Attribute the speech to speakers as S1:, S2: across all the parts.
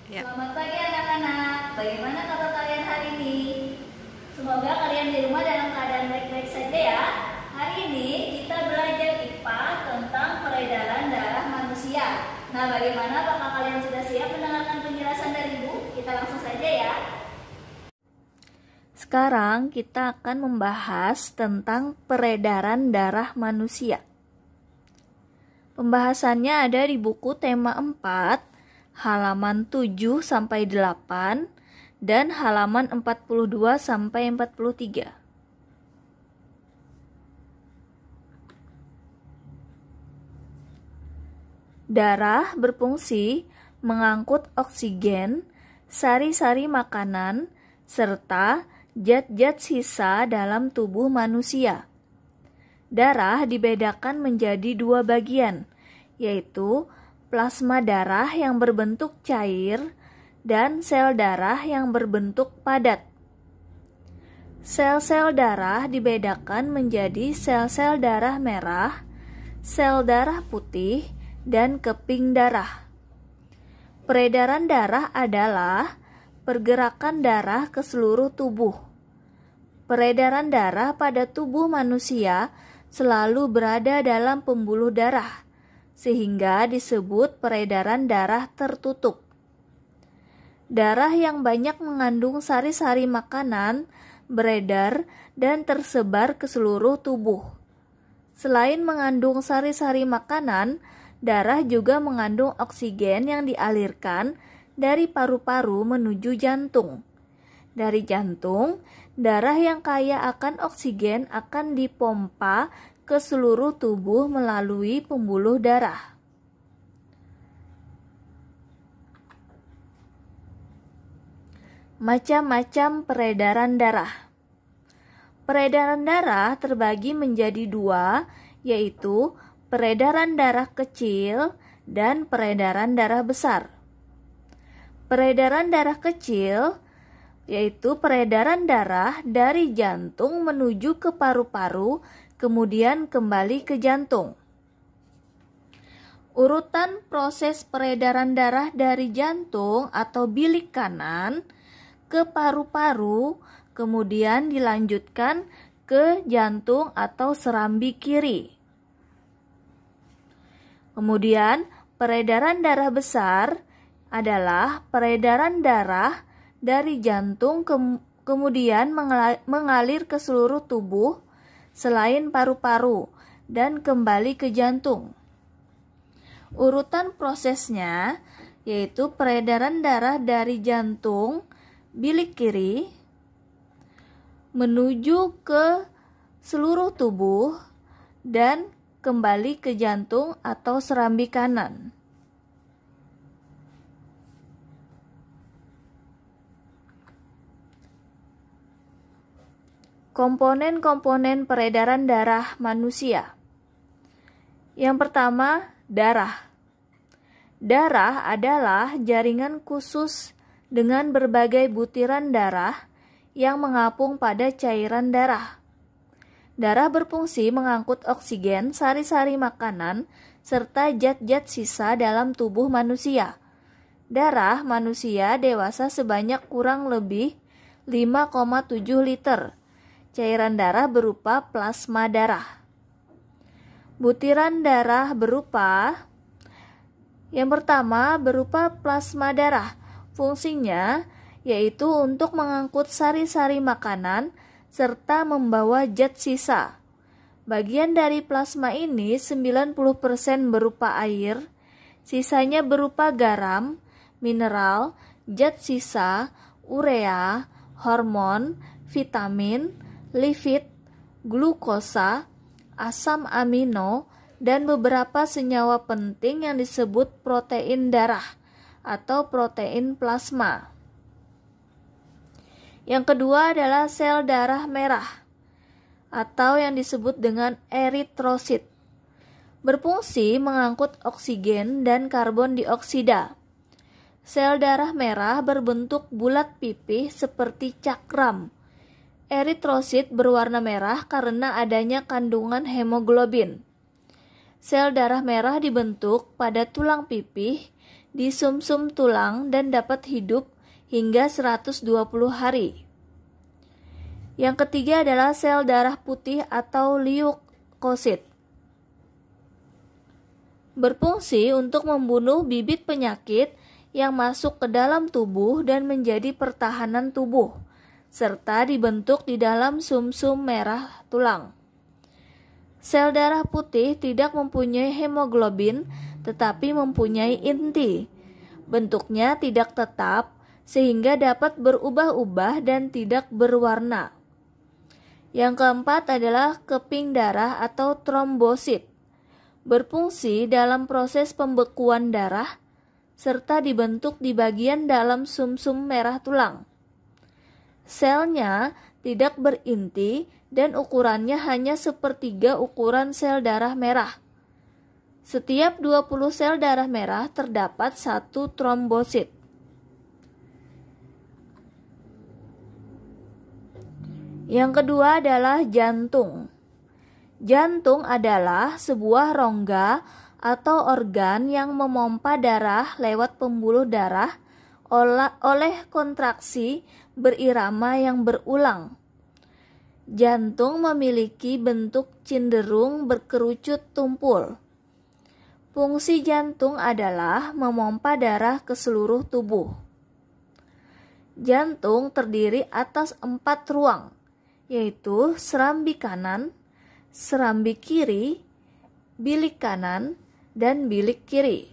S1: Ya.
S2: Selamat pagi anak-anak, bagaimana kabar kalian hari ini? Semoga kalian di rumah dalam keadaan baik-baik saja ya. Hari ini kita belajar IPA tentang peredaran darah manusia. Nah, bagaimana? Apakah kalian sudah siap mendengarkan penjelasan dari Ibu? Kita langsung saja ya.
S3: Sekarang kita akan membahas tentang peredaran darah manusia. Pembahasannya ada di buku tema 4, halaman 7-8 dan halaman 42-43. Darah berfungsi mengangkut oksigen, sari-sari makanan, serta zat-zat sisa dalam tubuh manusia. Darah dibedakan menjadi dua bagian, yaitu plasma darah yang berbentuk cair dan sel darah yang berbentuk padat. Sel-sel darah dibedakan menjadi sel-sel darah merah, sel darah putih, dan keping darah. Peredaran darah adalah pergerakan darah ke seluruh tubuh. Peredaran darah pada tubuh manusia selalu berada dalam pembuluh darah, sehingga disebut peredaran darah tertutup. Darah yang banyak mengandung sari-sari makanan beredar dan tersebar ke seluruh tubuh. Selain mengandung sari-sari makanan, darah juga mengandung oksigen yang dialirkan dari paru-paru menuju jantung. Dari jantung, darah yang kaya akan oksigen akan dipompa ke seluruh tubuh melalui pembuluh darah. Macam-macam peredaran darah. Peredaran darah terbagi menjadi dua, yaitu peredaran darah kecil dan peredaran darah besar. Peredaran darah kecil yaitu peredaran darah dari jantung menuju ke paru-paru, kemudian kembali ke jantung. Urutan proses peredaran darah dari jantung atau bilik kanan ke paru-paru, kemudian dilanjutkan ke jantung atau serambi kiri. Kemudian, peredaran darah besar adalah peredaran darah dari jantung kemudian mengalir ke seluruh tubuh selain paru-paru dan kembali ke jantung. Urutan prosesnya yaitu peredaran darah dari jantung bilik kiri menuju ke seluruh tubuh dan kembali ke jantung atau serambi kanan. Komponen-komponen peredaran darah manusia. Yang pertama, darah. Darah adalah jaringan khusus dengan berbagai butiran darah yang mengapung pada cairan darah. Darah berfungsi mengangkut oksigen, sari-sari makanan, serta zat-zat sisa dalam tubuh manusia. Darah manusia dewasa sebanyak kurang lebih 5,7 liter. Cairan darah berupa plasma darah. Butiran darah yang pertama berupa plasma darah. Fungsinya yaitu untuk mengangkut sari-sari makanan serta membawa zat sisa. Bagian dari plasma ini 90% berupa air, sisanya berupa garam, mineral, zat sisa, urea, hormon, vitamin, lipid, glukosa, asam amino, dan beberapa senyawa penting yang disebut protein darah atau protein plasma. Yang kedua adalah sel darah merah atau yang disebut dengan eritrosit. Berfungsi mengangkut oksigen dan karbon dioksida. Sel darah merah berbentuk bulat pipih seperti cakram. Eritrosit berwarna merah karena adanya kandungan hemoglobin. Sel darah merah dibentuk pada tulang pipih di sumsum tulang dan dapat hidup hingga 120 hari. Yang ketiga adalah sel darah putih atau leukosit. Berfungsi untuk membunuh bibit penyakit yang masuk ke dalam tubuh dan menjadi pertahanan tubuh, serta dibentuk di dalam sumsum merah tulang. Sel darah putih tidak mempunyai hemoglobin, tetapi mempunyai inti. Bentuknya tidak tetap, sehingga dapat berubah-ubah dan tidak berwarna. Yang keempat adalah keping darah atau trombosit. Berfungsi dalam proses pembekuan darah, serta dibentuk di bagian dalam sumsum merah tulang. Selnya tidak berinti dan ukurannya hanya sepertiga ukuran sel darah merah. Setiap 20 sel darah merah terdapat 1 trombosit. Yang kedua adalah jantung. Jantung adalah sebuah rongga atau organ yang memompa darah lewat pembuluh darah oleh kontraksi berirama yang berulang. Jantung memiliki bentuk cenderung berkerucut tumpul. Fungsi jantung adalah memompa darah ke seluruh tubuh. Jantung terdiri atas 4 ruang, yaitu serambi kanan, serambi kiri, bilik kanan, dan bilik kiri.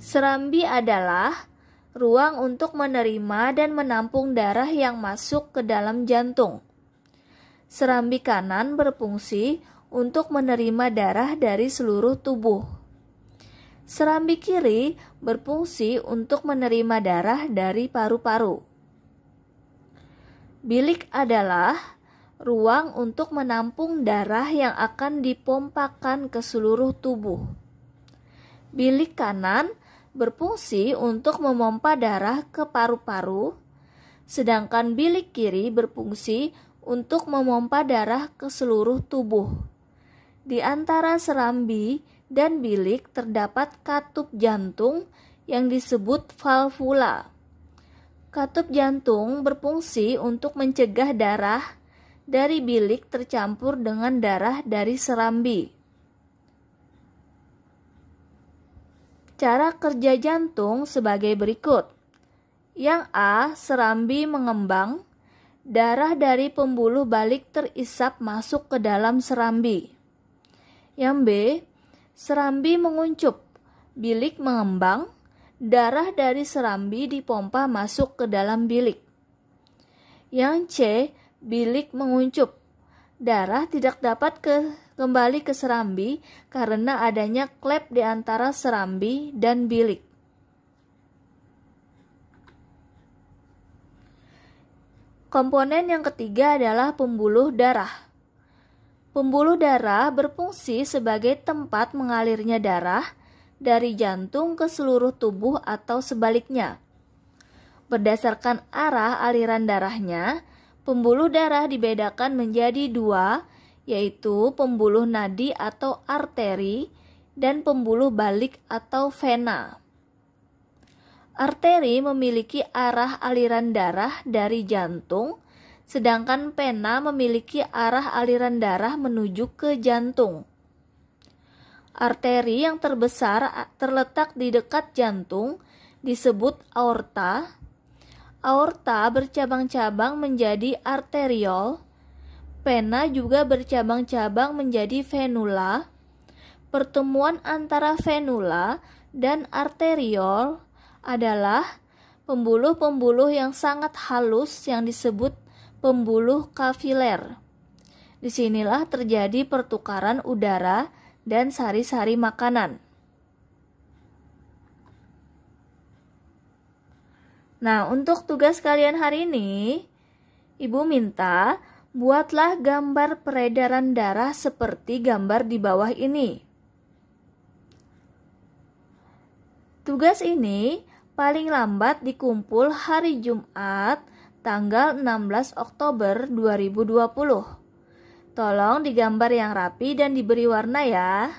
S3: Serambi adalah ruang untuk menerima dan menampung darah yang masuk ke dalam jantung. Serambi kanan berfungsi untuk menerima darah dari seluruh tubuh. Serambi kiri berfungsi untuk menerima darah dari paru-paru. Bilik adalah ruang untuk menampung darah yang akan dipompakan ke seluruh tubuh. Bilik kanan berfungsi untuk memompa darah ke paru-paru, sedangkan bilik kiri berfungsi untuk memompa darah ke seluruh tubuh. Di antara serambi dan bilik terdapat katup jantung yang disebut valvula. Katup jantung berfungsi untuk mencegah darah dari bilik tercampur dengan darah dari serambi. Cara kerja jantung sebagai berikut. Yang A, serambi mengembang, darah dari pembuluh balik terisap masuk ke dalam serambi. Yang B, serambi menguncup, bilik mengembang, darah dari serambi dipompa masuk ke dalam bilik. Yang C, bilik menguncup, darah tidak dapat kembali ke serambi karena adanya klep di antara serambi dan bilik. Komponen yang ketiga adalah pembuluh darah. Pembuluh darah berfungsi sebagai tempat mengalirnya darah dari jantung ke seluruh tubuh atau sebaliknya. Berdasarkan arah aliran darahnya, pembuluh darah dibedakan menjadi 2, yaitu pembuluh nadi atau arteri dan pembuluh balik atau vena. Arteri memiliki arah aliran darah dari jantung, sedangkan vena memiliki arah aliran darah menuju ke jantung. Arteri yang terbesar terletak di dekat jantung disebut aorta. Aorta bercabang-cabang menjadi arteriol. Vena juga bercabang-cabang menjadi venula. Pertemuan antara venula dan arteriol adalah pembuluh-pembuluh yang sangat halus yang disebut pembuluh kapiler. Disinilah terjadi pertukaran udara dan sari-sari makanan. Nah, untuk tugas kalian hari ini, Ibu minta buatlah gambar peredaran darah seperti gambar di bawah ini. Tugas ini paling lambat dikumpul hari Jumat, tanggal 16 Oktober 2020. Tolong digambar yang rapi dan diberi warna ya.